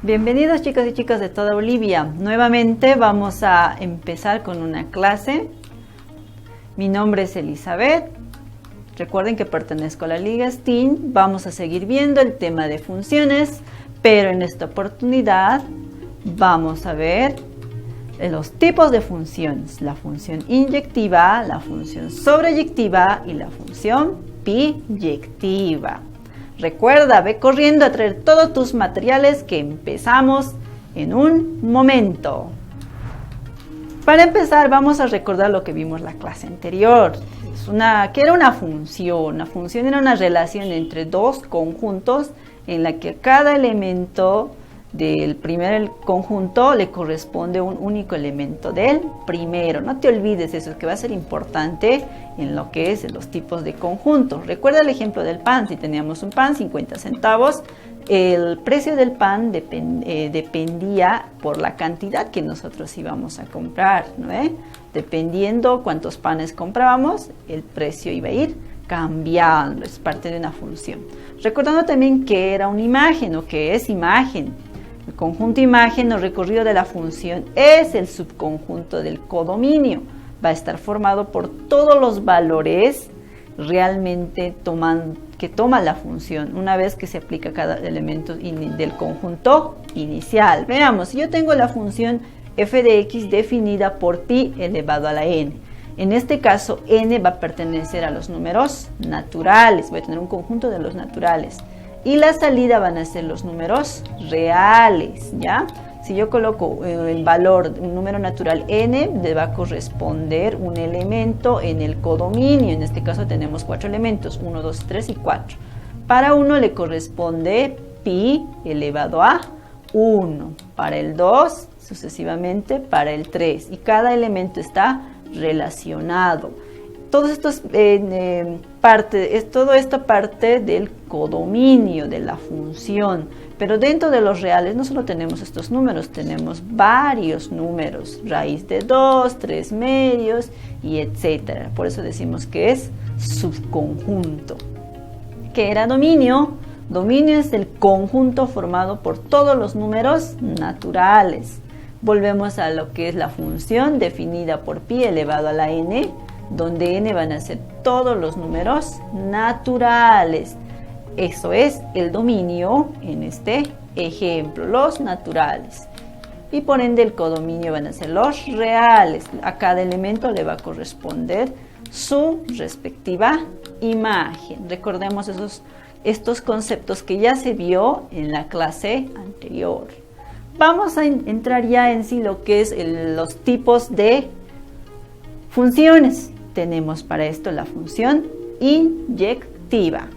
Bienvenidos chicos y chicas de toda Bolivia. Nuevamente vamos a empezar con una clase. Mi nombre es Elizabeth. Recuerden que pertenezco a la Liga STEAM. Vamos a seguir viendo el tema de funciones, pero en esta oportunidad vamos a ver los tipos de funciones. La función inyectiva, la función sobreyectiva y la función biyectiva. Recuerda, ve corriendo a traer todos tus materiales que empezamos en un momento. Para empezar, vamos a recordar lo que vimos la clase anterior. ¿Qué era una función? Una función era una relación entre dos conjuntos en la que cada elemento del primer conjunto le corresponde un único elemento del primero. No te olvides eso, que va a ser importante en lo que es los tipos de conjuntos. Recuerda el ejemplo del pan. Si teníamos un pan, 50 centavos, el precio del pan dependía por la cantidad que nosotros íbamos a comprar, ¿no? Dependiendo cuántos panes comprábamos, el precio iba a ir cambiando. Es parte de una función. Recordando también que era una imagen o que es imagen. El conjunto imagen o recorrido de la función es el subconjunto del codominio. Va a estar formado por todos los valores realmente que toma la función una vez que se aplica cada elemento del conjunto inicial. Veamos, si yo tengo la función f de x definida por pi elevado a la n. En este caso, n va a pertenecer a los números naturales. Voy a tener un conjunto de los naturales. Y la salida van a ser los números reales, ¿ya? Si yo coloco el valor, un número natural n, le va a corresponder un elemento en el codominio. En este caso tenemos 4 elementos, 1, 2, 3 y 4. Para 1 le corresponde pi elevado a 1. Para el 2, sucesivamente para el 3. Y cada elemento está relacionado. Todo esto parte del codominio de la función, pero dentro de los reales no solo tenemos estos números, tenemos varios números, raíz de 2, 3 medios y etcétera. Por eso decimos que es subconjunto. ¿Qué era dominio? Dominio es el conjunto formado por todos los números naturales. Volvemos a lo que es la función definida por pi elevado a la n, donde n van a ser todos los números naturales. Eso es el dominio en este ejemplo, los naturales. Y por ende el codominio van a ser los reales. A cada elemento le va a corresponder su respectiva imagen. Recordemos estos conceptos que ya se vio en la clase anterior. Vamos a entrar ya en sí lo que es los tipos de funciones. Tenemos para esto la función inyectiva.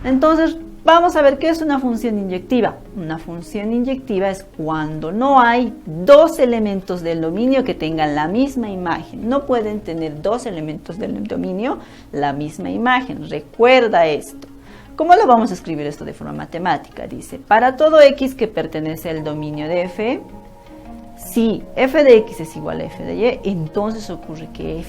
Entonces, vamos a ver qué es una función inyectiva. Una función inyectiva es cuando no hay dos elementos del dominio que tengan la misma imagen. No pueden tener dos elementos del dominio la misma imagen. Recuerda esto. ¿Cómo lo vamos a escribir esto de forma matemática? Dice, para todo x que pertenece al dominio de f, si f de x es igual a f de y, entonces ocurre que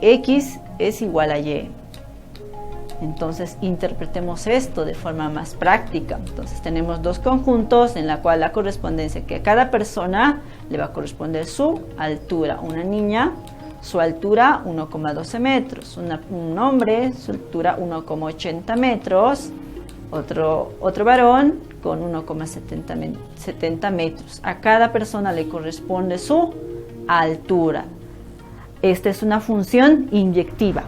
x es igual a y. Entonces interpretemos esto de forma más práctica. Entonces tenemos dos conjuntos en la cual la correspondencia que a cada persona le va a corresponder su altura. Una niña, su altura 1,12 metros. Un hombre, su altura 1,80 metros. Otro varón con 1,70 metros. A cada persona le corresponde su altura. Esta es una función inyectiva.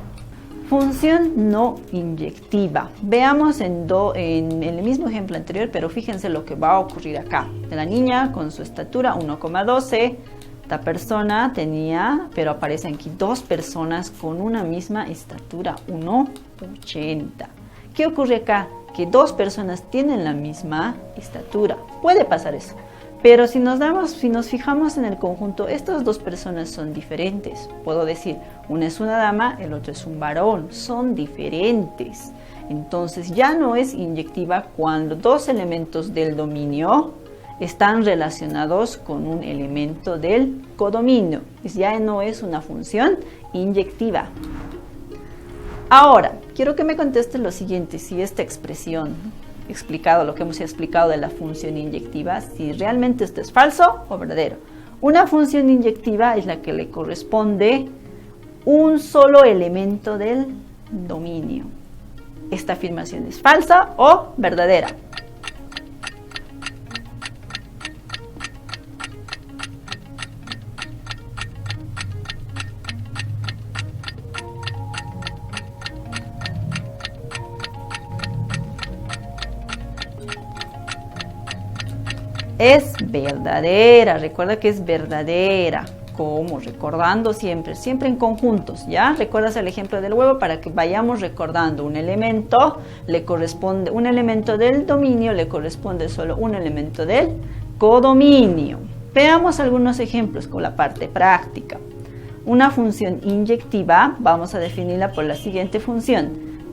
Función no inyectiva. Veamos en el mismo ejemplo anterior, pero fíjense lo que va a ocurrir acá. La niña con su estatura 1,12. Esta persona tenía, pero aparecen aquí dos personas con una misma estatura, 1,80. ¿Qué ocurre acá? Que dos personas tienen la misma estatura. Puede pasar eso. Pero si nos fijamos en el conjunto, estas dos personas son diferentes. Puedo decir, una es una dama, el otro es un varón. Son diferentes. Entonces ya no es inyectiva cuando dos elementos del dominio están relacionados con un elemento del codominio. Ya no es una función inyectiva. Ahora, quiero que me contestes lo siguiente, si esta expresión explicado, lo que hemos explicado de la función inyectiva, si realmente esto es falso o verdadero. Una función inyectiva es la que le corresponde un solo elemento del dominio. ¿Esta afirmación es falsa o verdadera? Es verdadera, recuerda que es verdadera. ¿Cómo? Recordando siempre en conjuntos, ¿ya? ¿Recuerdas el ejemplo del huevo? Para que vayamos recordando un elemento, le corresponde un elemento del dominio, le corresponde solo un elemento del codominio. Veamos algunos ejemplos con la parte práctica. Una función inyectiva, vamos a definirla por la siguiente función,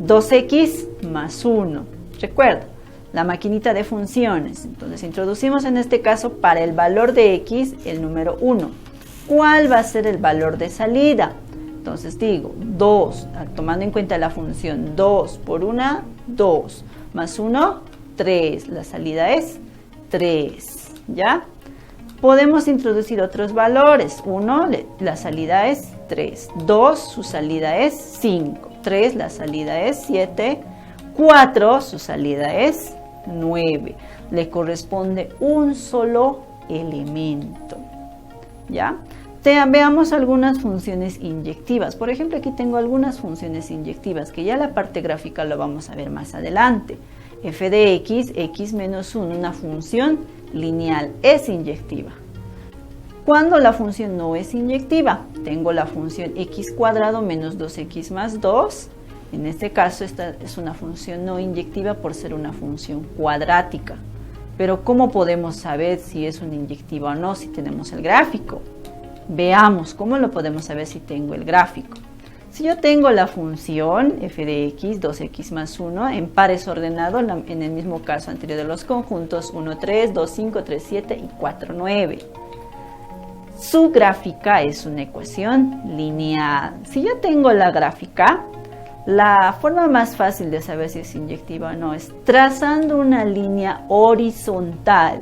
2x más 1. Recuerda, la maquinita de funciones. Entonces introducimos en este caso para el valor de x el número 1. ¿Cuál va a ser el valor de salida? Entonces digo 2, tomando en cuenta la función 2 por 1, 2, más 1, 3. La salida es 3, ¿ya? Podemos introducir otros valores. 1, la salida es 3. 2, su salida es 5. 3, la salida es 7. 4, su salida es 9. Le corresponde un solo elemento, ¿ya? Veamos algunas funciones inyectivas. Por ejemplo, aquí tengo algunas funciones inyectivas que ya la parte gráfica lo vamos a ver más adelante. F de x, x menos 1, una función lineal, es inyectiva. Cuando la función no es inyectiva, tengo la función x cuadrado menos 2x más 2. En este caso, esta es una función no inyectiva por ser una función cuadrática. Pero ¿cómo podemos saber si es una inyectiva o no si tenemos el gráfico? Veamos cómo lo podemos saber si tengo el gráfico. Si yo tengo la función f de x, 2x más 1, en pares ordenado, en el mismo caso anterior de los conjuntos, 1, 3, 2, 5, 3, 7 y 4, 9. Su gráfica es una ecuación lineal. Si yo tengo la gráfica, la forma más fácil de saber si es inyectiva o no es trazando una línea horizontal.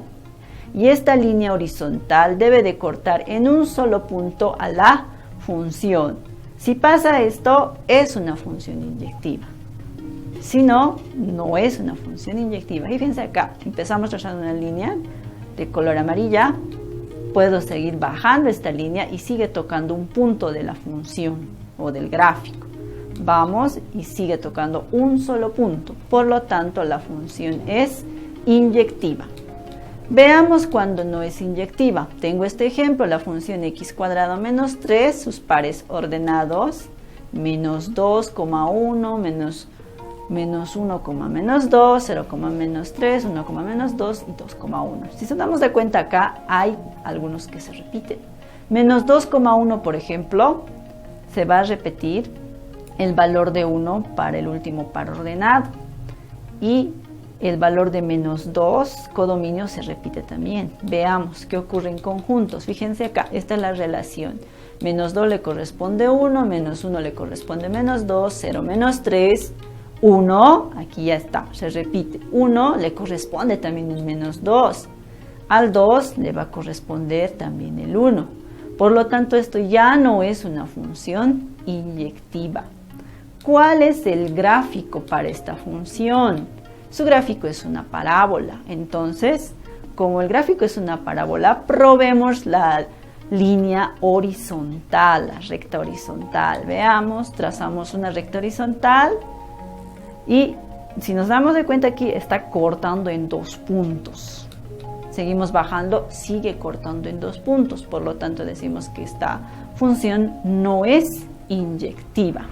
Y esta línea horizontal debe de cortar en un solo punto a la función. Si pasa esto, es una función inyectiva. Si no, no es una función inyectiva. Y fíjense acá, empezamos trazando una línea de color amarilla. Puedo seguir bajando esta línea y sigue tocando un punto de la función o del gráfico. Vamos y sigue tocando un solo punto. Por lo tanto, la función es inyectiva. Veamos cuando no es inyectiva. Tengo este ejemplo, la función x cuadrado menos 3, sus pares ordenados, menos 2,1, menos 1, menos 2, 0, menos 3, 1, menos 2 y 2,1. Si nos damos de cuenta acá, hay algunos que se repiten. Menos 2,1, por ejemplo, se va a repetir el valor de 1 para el último par ordenado. Y el valor de menos 2, codominio, se repite también. Veamos qué ocurre en conjuntos. Fíjense acá, esta es la relación. Menos 2 le corresponde 1, menos 1 le corresponde menos 2, 0, menos 3, 1, aquí ya está, se repite. 1 le corresponde también el menos 2. Al 2 le va a corresponder también el 1. Por lo tanto, esto ya no es una función inyectiva. ¿Cuál es el gráfico para esta función? Su gráfico es una parábola. Entonces, como el gráfico es una parábola, probemos la línea horizontal, la recta horizontal. Veamos, trazamos una recta horizontal y si nos damos de cuenta aquí está cortando en 2 puntos. Seguimos bajando, sigue cortando en 2 puntos. Por lo tanto, decimos que esta función no es inyectiva.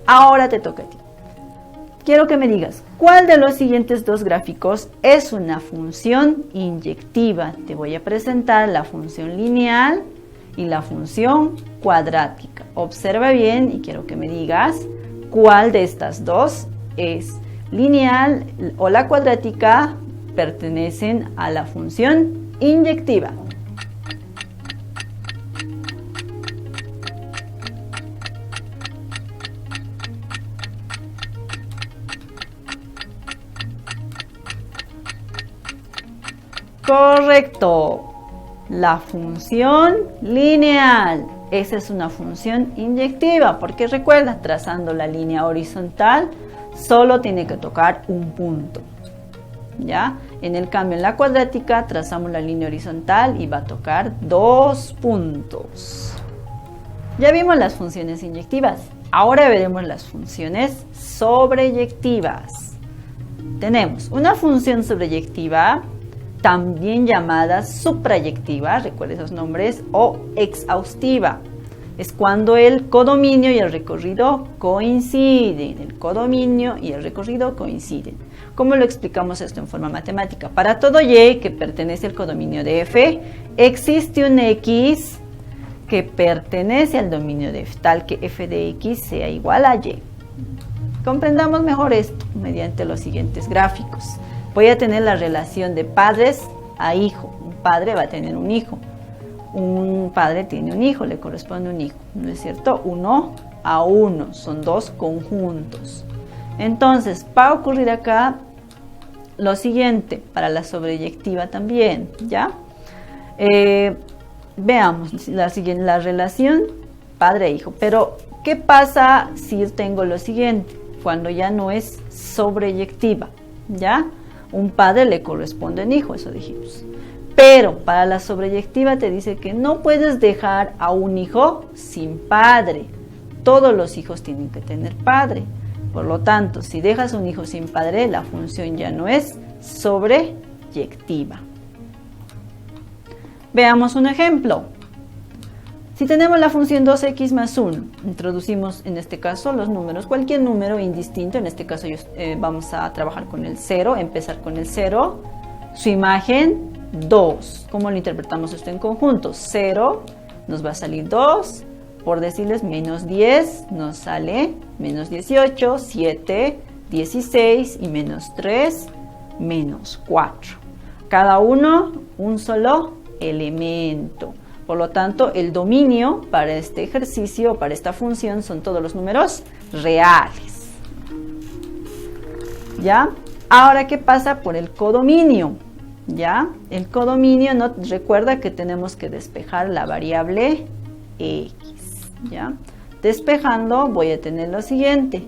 Ahora te toca a ti. Quiero que me digas, ¿cuál de los siguientes dos gráficos es una función inyectiva? Te voy a presentar la función lineal y la función cuadrática. Observa bien y quiero que me digas cuál de estas dos es lineal o la cuadrática pertenecen a la función inyectiva. Correcto. La función lineal. Esa es una función inyectiva, porque recuerda, trazando la línea horizontal, solo tiene que tocar un punto. ¿Ya? En el cambio, en la cuadrática, trazamos la línea horizontal y va a tocar 2 puntos. Ya vimos las funciones inyectivas. Ahora veremos las funciones sobreyectivas. Tenemos una función sobreyectiva, también llamada suprayectiva, recuerda esos nombres, o exhaustiva. Es cuando el codominio y el recorrido coinciden. El codominio y el recorrido coinciden. ¿Cómo lo explicamos esto en forma matemática? Para todo y que pertenece al codominio de f, existe un x que pertenece al dominio de f, tal que f de x sea igual a y. Comprendamos mejor esto mediante los siguientes gráficos. Voy a tener la relación de padres a hijo. Un padre va a tener un hijo. Un padre tiene un hijo, le corresponde un hijo. ¿No es cierto? 1 a 1. Son dos conjuntos. Entonces, va a ocurrir acá lo siguiente, para la sobreyectiva también, ¿ya? Veamos la relación padre e hijo. Pero, ¿qué pasa si tengo lo siguiente? Cuando ya no es sobreyectiva, ¿ya? Un padre le corresponde un hijo, eso dijimos. Pero para la sobreyectiva te dice que no puedes dejar a un hijo sin padre. Todos los hijos tienen que tener padre. Por lo tanto, si dejas un hijo sin padre, la función ya no es sobreyectiva. Veamos un ejemplo. Si tenemos la función 2x más 1, introducimos en este caso los números, cualquier número indistinto, en este caso vamos a trabajar con el 0, empezar con el 0, su imagen 2. ¿Cómo lo interpretamos esto en conjunto? 0 nos va a salir 2, por decirles menos 10 nos sale menos 18, 7, 16 y menos 3, menos 4. Cada uno un solo elemento. Por lo tanto, el dominio para este ejercicio, para esta función, son todos los números reales. ¿Ya? Ahora, ¿qué pasa por el codominio? ¿Ya? El codominio, recuerda que tenemos que despejar la variable x. ¿Ya? Despejando, voy a tener lo siguiente.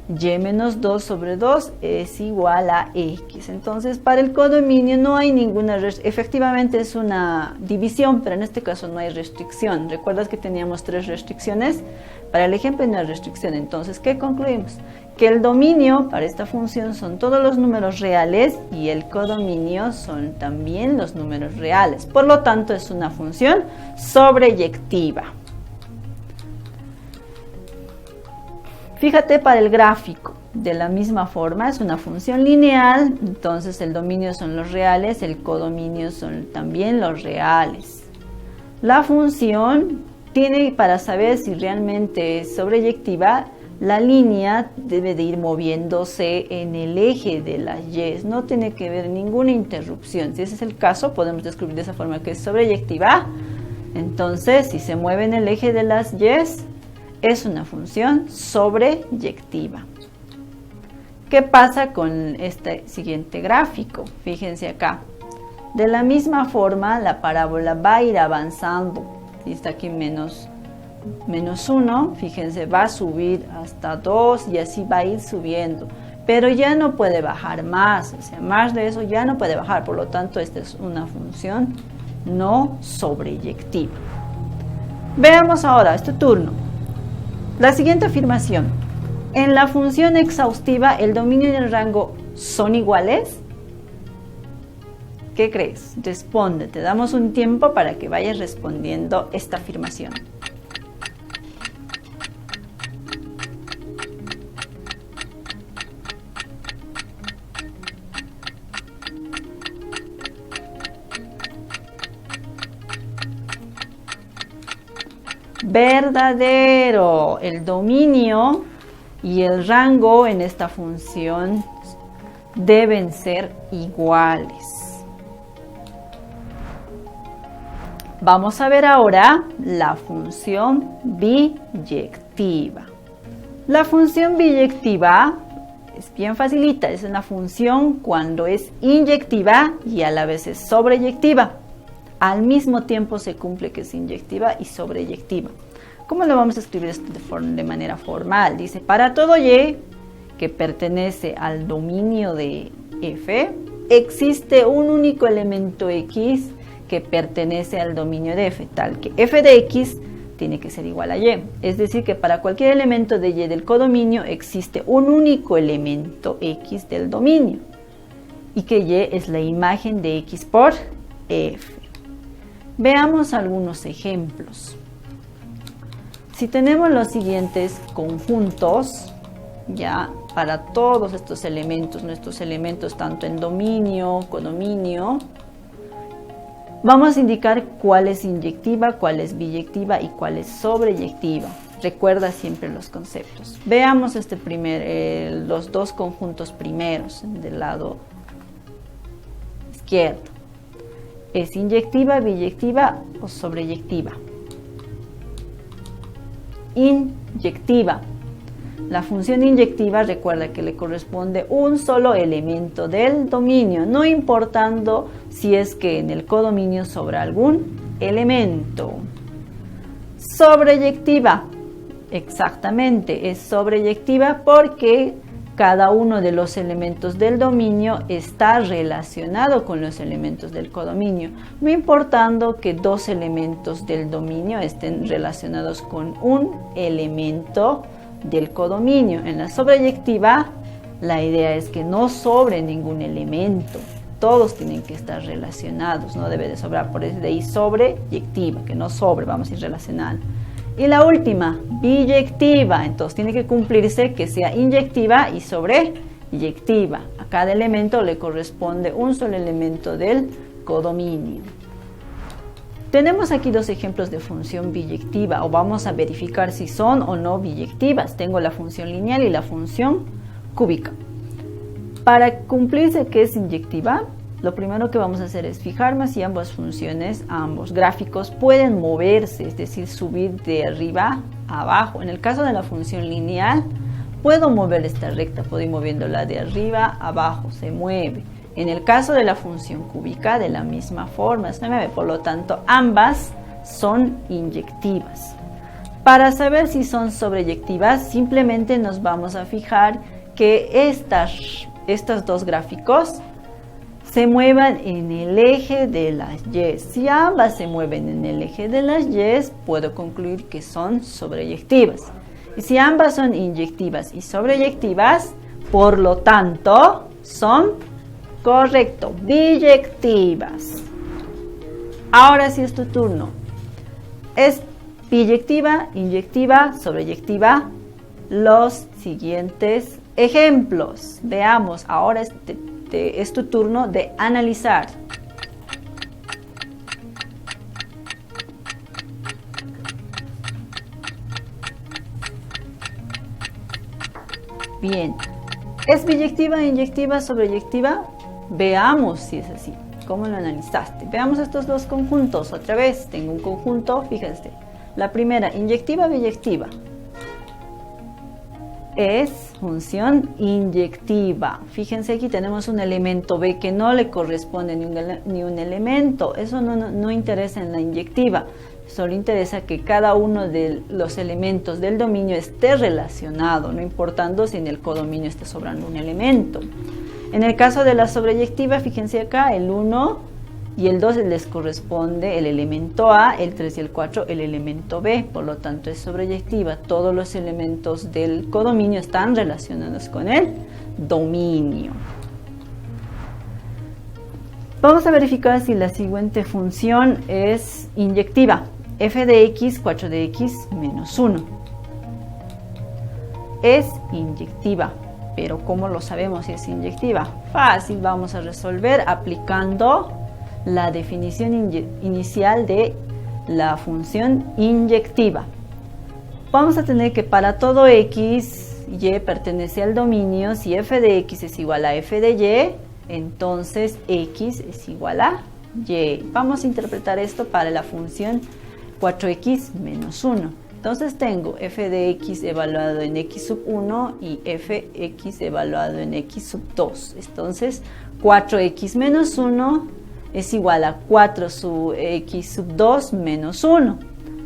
Y menos 2 sobre 2 es igual a x. Entonces, para el codominio no hay ninguna efectivamente es una división, pero en este caso no hay restricción. ¿Recuerdas que teníamos 3 restricciones? Para el ejemplo no hay restricción. Entonces, ¿qué concluimos? Que el dominio para esta función son todos los números reales y el codominio son también los números reales. Por lo tanto, es una función sobreyectiva. Fíjate para el gráfico, de la misma forma es una función lineal, entonces el dominio son los reales, el codominio son también los reales. La función tiene, para saber si realmente es sobreyectiva, la línea debe de ir moviéndose en el eje de las y, no tiene que haber ninguna interrupción. Si ese es el caso, podemos describir de esa forma que es sobreyectiva. Entonces, si se mueve en el eje de las y, es una función sobreyectiva. ¿Qué pasa con este siguiente gráfico? Fíjense acá. De la misma forma, la parábola va a ir avanzando. Y está aquí menos 1, fíjense, va a subir hasta 2 y así va a ir subiendo. Pero ya no puede bajar más, o sea, más de eso ya no puede bajar. Por lo tanto, esta es una función no sobreyectiva. Veamos ahora, es tu turno. La siguiente afirmación. En la función exhaustiva, ¿el dominio y el rango son iguales? ¿Qué crees? Responde. Te damos un tiempo para que vayas respondiendo esta afirmación. Verdadero. El dominio y el rango en esta función deben ser iguales. Vamos a ver ahora la función biyectiva. La función biyectiva Es bien facilita, es una función cuando es inyectiva y a la vez es sobreyectiva. Al mismo tiempo se cumple que es inyectiva y sobreyectiva. ¿Cómo lo vamos a escribir esto de manera formal? Dice, para todo y que pertenece al dominio de f, existe un único elemento x que pertenece al dominio de f, tal que f de x tiene que ser igual a y. Es decir, que para cualquier elemento de y del codominio existe un único elemento x del dominio y que y es la imagen de x por f. Veamos algunos ejemplos. Si tenemos los siguientes conjuntos, ya para todos estos elementos, nuestros elementos tanto en dominio, codominio, vamos a indicar cuál es inyectiva, cuál es biyectiva y cuál es sobreyectiva. Recuerda siempre los conceptos. Veamos los dos conjuntos primeros del lado izquierdo. ¿Es inyectiva, biyectiva o sobreyectiva? Inyectiva. La función inyectiva, recuerda que le corresponde un solo elemento del dominio, no importando si es que en el codominio sobra algún elemento. Sobreyectiva. Exactamente, es sobreyectiva porque cada uno de los elementos del dominio está relacionado con los elementos del codominio, no importando que dos elementos del dominio estén relacionados con un elemento del codominio. En la sobreyectiva, la idea es que no sobre ningún elemento, todos tienen que estar relacionados, no debe de sobrar, por eso de ahí sobreyectiva, que no sobre, vamos a ir relacionando. Y la última, biyectiva, entonces tiene que cumplirse que sea inyectiva y sobreyectiva. A cada elemento le corresponde un solo elemento del codominio. Tenemos aquí dos ejemplos de función biyectiva, o vamos a verificar si son o no biyectivas. Tengo la función lineal y la función cúbica. Para cumplirse que es inyectiva, lo primero que vamos a hacer es fijarnos si ambas funciones, ambos gráficos pueden moverse, es decir, subir de arriba a abajo. En el caso de la función lineal, puedo mover esta recta, puedo ir moviéndola de arriba a abajo, se mueve. En el caso de la función cúbica, de la misma forma, se mueve. Por lo tanto, ambas son inyectivas. Para saber si son sobreyectivas, simplemente nos vamos a fijar que estos dos gráficos se muevan en el eje de las y. Si ambas se mueven en el eje de las y, puedo concluir que son sobreyectivas. Y si ambas son inyectivas y sobreyectivas, por lo tanto, son, correcto, biyectivas. Ahora sí es tu turno. Es biyectiva, inyectiva, sobreyectiva. Los siguientes ejemplos. Veamos, ahora es tu turno de analizar. Bien, ¿es biyectiva, inyectiva, sobreyectiva? Veamos si es así. ¿Cómo lo analizaste? Veamos estos dos conjuntos. Otra vez, tengo un conjunto, fíjense. La primera, inyectiva, biyectiva. Es función inyectiva. Fíjense, aquí tenemos un elemento b que no le corresponde ni un elemento. Eso no interesa en la inyectiva. Solo interesa que cada uno de los elementos del dominio esté relacionado, no importando si en el codominio está sobrando un elemento. En el caso de la sobreyectiva, fíjense acá, el 1 y el 2 les corresponde el elemento A, el 3 y el 4 el elemento B, por lo tanto es sobreyectiva. Todos los elementos del codominio están relacionados con el dominio. Vamos a verificar si la siguiente función es inyectiva. F de x, 4 de x menos 1. Es inyectiva, pero ¿cómo lo sabemos si es inyectiva? Fácil, vamos a resolver aplicando la definición inicial de la función inyectiva. Vamos a tener que para todo x, y pertenece al dominio. Si f de x es igual a f de y, entonces x es igual a y. Vamos a interpretar esto para la función 4x menos 1. Entonces tengo f de x evaluado en x sub 1 y fx evaluado en x sub 2. Entonces 4x menos 1 es igual a 4 sub x sub 2 menos 1.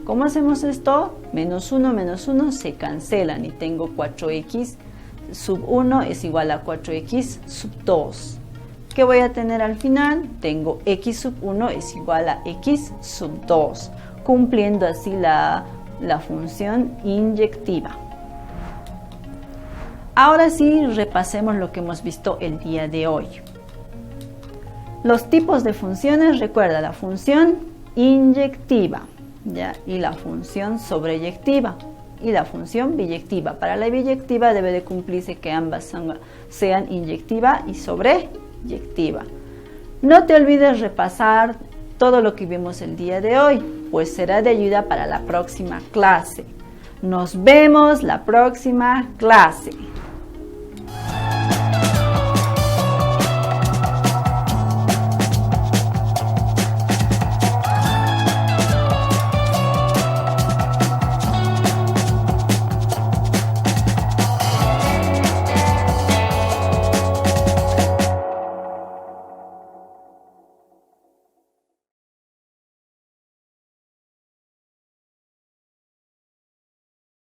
¿Cómo hacemos esto? Menos 1 se cancelan y tengo 4x sub 1 es igual a 4x sub 2. ¿Qué voy a tener al final? Tengo x sub 1 es igual a x sub 2, cumpliendo así la función inyectiva. Ahora sí, repasemos lo que hemos visto el día de hoy. Los tipos de funciones, recuerda la función inyectiva, ¿ya? Y la función sobreyectiva y la función biyectiva. Para la biyectiva debe de cumplirse que ambas sean inyectiva y sobreyectiva. No te olvides repasar todo lo que vimos el día de hoy, pues será de ayuda para la próxima clase. Nos vemos la próxima clase.